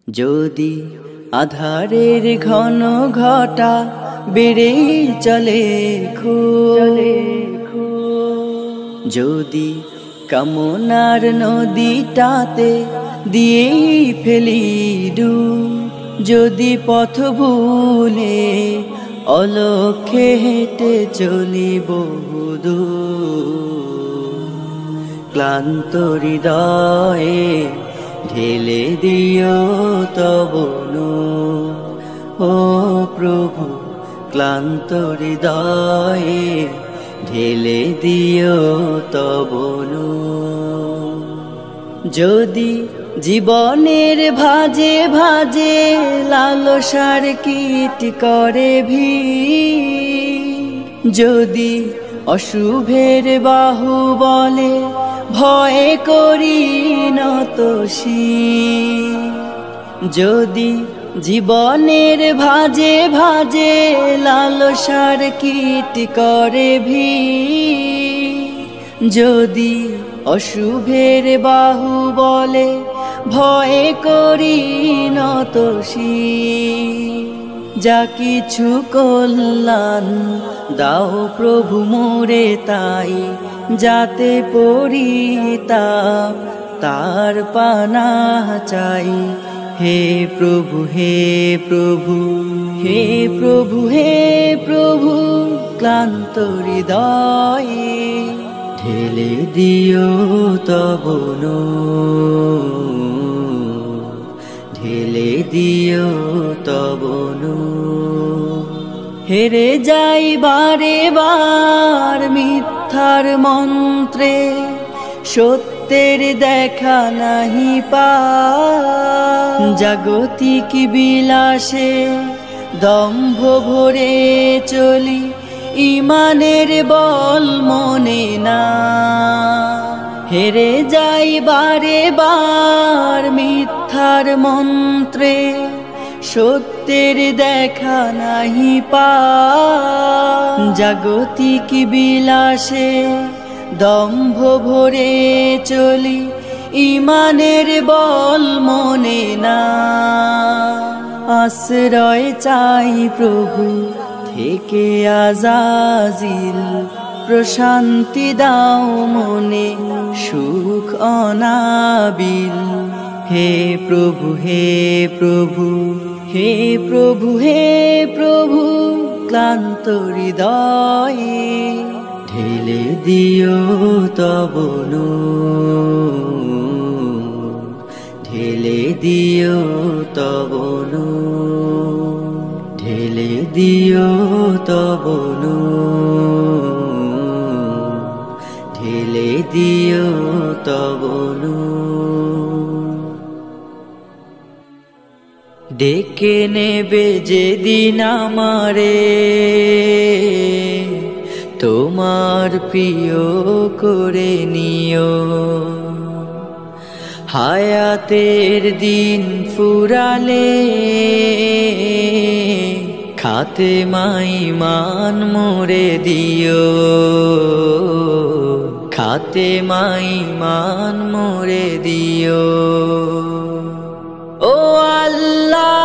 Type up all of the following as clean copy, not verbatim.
যদি আধারের ঘন ঘটা বেড়ে চলে যদি কামনার নদীটাতে দিয়ে ফেলি ডুব, যদি পথ ভুলে অলক্ষ্যে হেঁটে চলি বহুদূর, ক্লান্ত হৃদয়ে ঢেলে দিও তব নূর। ও প্রভু, ক্লান্ত হৃদয়ে ঢেলে দিও তব নূর। যদি জীবনের ভাজে ভাজে লালসার কীট করে ভিড়, যদি অশুভের বাহু বলে ভয় করি নত শির, যদি জীবনের ভাজে ভাজে লালসার কীট করে ভিড়, যদি অশুভের বাহু বলে ভয় করি নত শির, যা কিছু কল্যাণ দাও প্রভু মোরে তাই, যাতে পরিতাপ তার পানাহ চাই। হে প্রভু, হে প্রভু, হে প্রভু, হে প্রভু, ক্লান্ত হৃদয়ে ঢেলে দিও তব নূর, ঢেলে দিও তব নূর। হেরে যাই বারে বার মিথ্যার মন্ত্রে, সত্যের দেখা নাহি পাই, জাগতিক বিলাসে দম্ভ ভরে চলি, ইমানের বল মনে না। হেরে যাই বারে বার মিথ্যার মন্ত্রে, সত্যের দেখা নাহি পাই, জাগতিক বিলাসে দম্ভ ভরে চলি, ইমানের বল মনে না। আশ্রয় চাই প্রভু থেকে আজাজিল, প্রশান্তি দাও মনে সুখ অনাবিল। হে প্রভু, হে প্রভু, হে প্রভু, হে প্রভু, ক্লান্ত হৃদয়ে ঢেলে দিও তব নূর, ঢেলে দিও তব নূর, ঢেলে দিও তব নূর, ঢেলে দিও তব নূর। ডেকে নেবে যেদিন আমারে তোমার প্রিয় করে নিও, হায়াতের দিন ফুরালে খাতেমায় ঈমান মোরে দিও, খাতেমায় ঈমান মোরে দিও। ও আল্লাহ,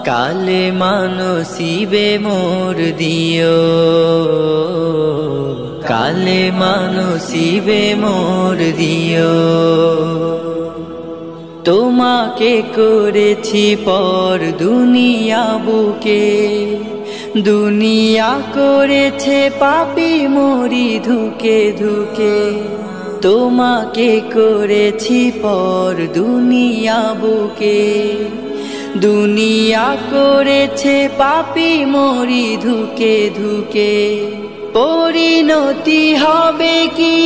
কালেমা নসিবে মোর দিও, কালেমা নসিবে মোর দিও। তোমাকে করেছি পর দুনিয়া বুকে, দুনিয়া করেছে পাপী মরি ধুকে ধুকে। তোমাকে করেছি পর দুনিয়া বুকে, দুনিয়া করেছে পাপী মরি ধুকে ধুকে। পরিণতি হবে কি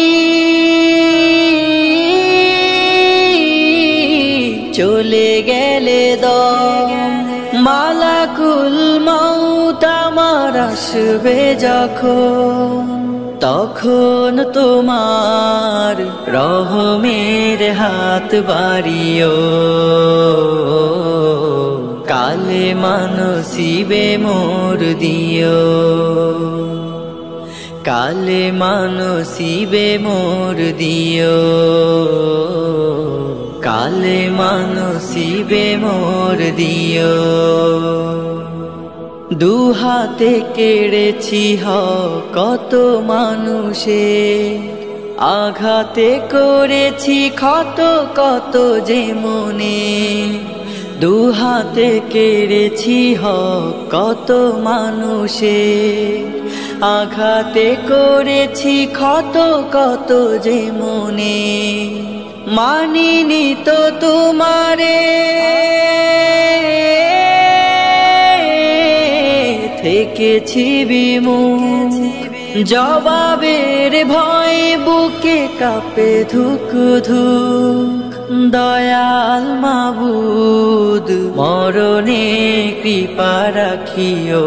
চলে গেলে দম, মালাকুল মউত আমার আসবে যখন, তখন তোমার রহমের হাত বাড়িও, কালেমা নসিবে মোর দিও। কালে মানসিবে মোর দিও, কালে মানসিবে মোর দিও। দুহাতে কেড়েছি কত মানুষে, আঘাতে করেছি ক্ষত কত যে মনে। দুহাতে কেড়েছি কত মানুষে, আঘাতে করেছি ক্ষত কত যে মনে। মানিনি তো তোমারে, থেকেছি বিমুখ, জবাবের ভয় বুকে কাঁপে ধুক ধুক। দয়াল মাবুদ মরণে কৃপা রাখিও,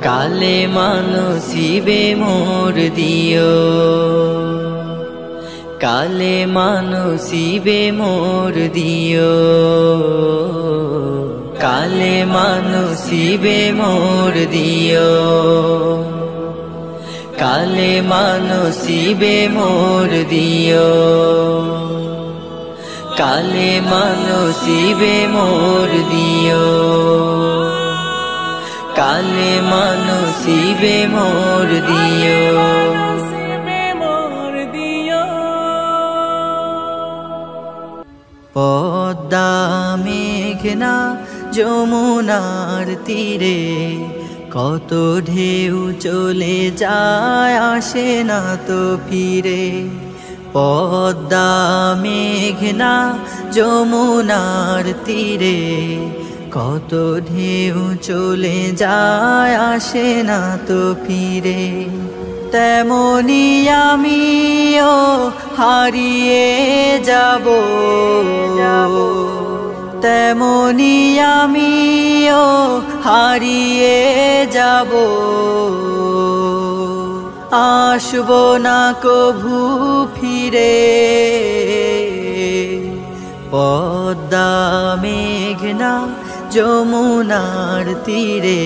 কালে মানসিবে মোর দিও, কালে মানসিবে মোর দিও, কালে মানসিবে মোর দিও, কালে মানসিবে মোর দিও, কালে মানসিবে মোর দিও, কালে মানসিবে মোর দিও। পদ্মা মেঘনা যমুনার তীরে, কত ঢেউ চলে যায় আসে না তো ফিরে। পদ্মা মেঘনা যমুনার তীরে, কত ঢেউ চলে যায় আসে না তো ফিরে। তেমনি আমিও হারিয়ে যাব, তেমনি আমিও হারিয়ে যাব। আসব না কভু ফিরে। পদ্মা মেঘনা যমুনার তীরে,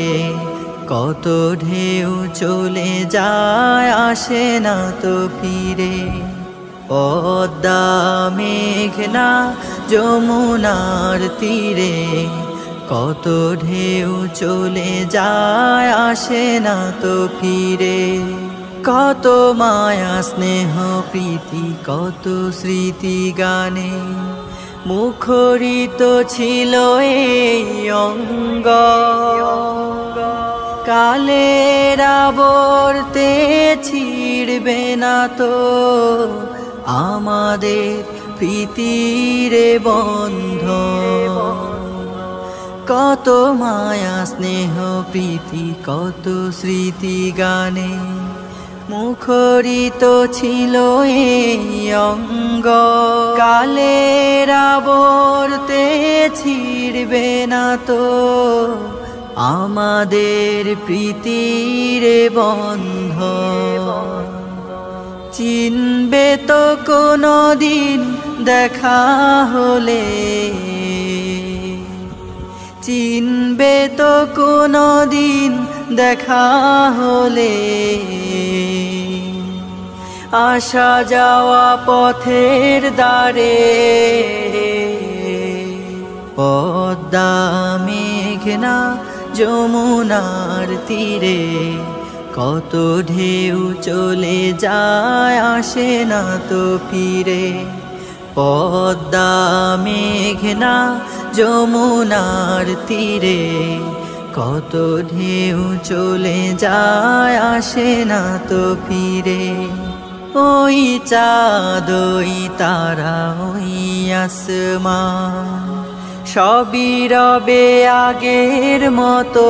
কত ঢেউ চলে যায় আসে না তো ফিরে। পদ্মা মেঘনা যমুনার তীরে, কত ঢেউ চলে যায় আসে না তো ফিরে। কত মায়া স্নেহ প্রীতি কত স্মৃতি গানে, মুখরিত ছিল এই অঙ্গ। কালের আবর্তে ছিড়বে না তো আমাদের প্রীতির বন্ধন। কত মায়া স্নেহ প্রীতি কত স্মৃতি গানে, মুখরিত ছিল এই অঙ্গ। কালের আবর্তে ছিড়বে না তো আমাদের প্রীতির বন্ধন। চিনবে তো কোনো দিন দেখা হলে, চিনবে তো কোনো দিন দেখা হলে। আসা যাওয়া পথের দ্বারে, পদ্মা মেঘনা যমুনার তীরে, কত ঢেউ চলে যায় আসে না তো ফিরে। পদ্মা মেঘনা যমুনার তীরে, কত ঢেউ চলে যায় আসে না তো ফিরে। ওই চাঁদ ওই তারা ওই আসমান, সবই রবে আগের মতো।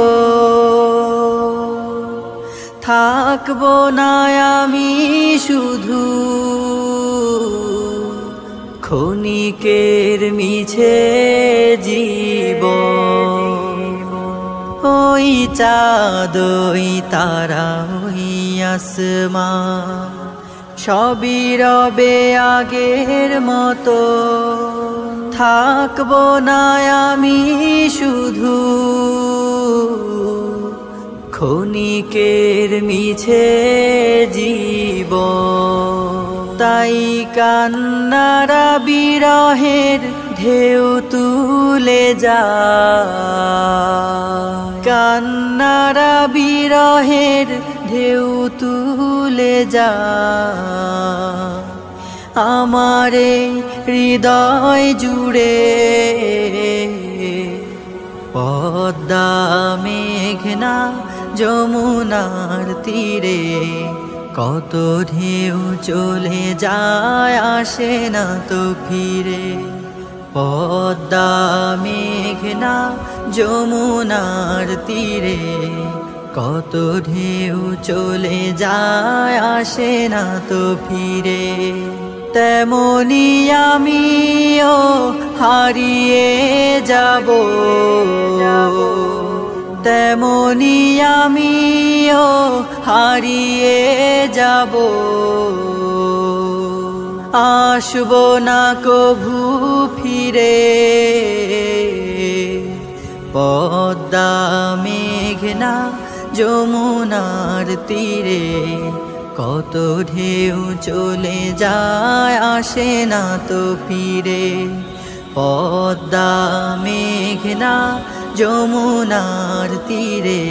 থাকবো না আমি শুধু ক্ষণিকের মিছে জীবন। ওই চাঁদ ওই তারা ওই আসমান, সবই রবে আগের মতো। থাকবো না আমি শুধু ক্ষণিকের মিছে জীবন। তাই কান্নারা বিরহের ঢেউ তুলে যায়, কান্নারা বিরহের ঢেউ তুলে যায় আমারে হৃদয় জুড়ে। পদ্মা মেঘনা যমুনার তীরে কত ঢেউ চলে যায় আসে না তো ফিরে। পদ্মা মেঘনা যমুনার তীরে কত ঢেউ চলে যায় আসে না তো ফিরে। তেমনি আমিও হারিয়ে যাব, তেমনি আমিও হারিয়ে যাব। আসব না কভু ফিরে। পদ্মা মেঘনা যমুনার তীরে কত ঢেউ চলে যায় আসে না তো ফিরে। পদ্মা মেঘনা যমুনার তীরে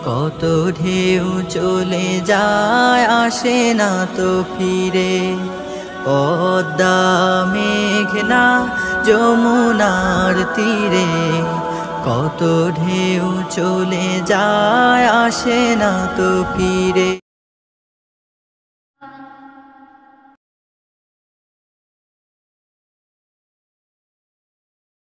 কত ঢেউ চলে যায় আসে না তো ফিরে। পদ্মা মেঘনা যমুনার তীরে কত ঢেউ চলে যায় আসে না তো ফিরে।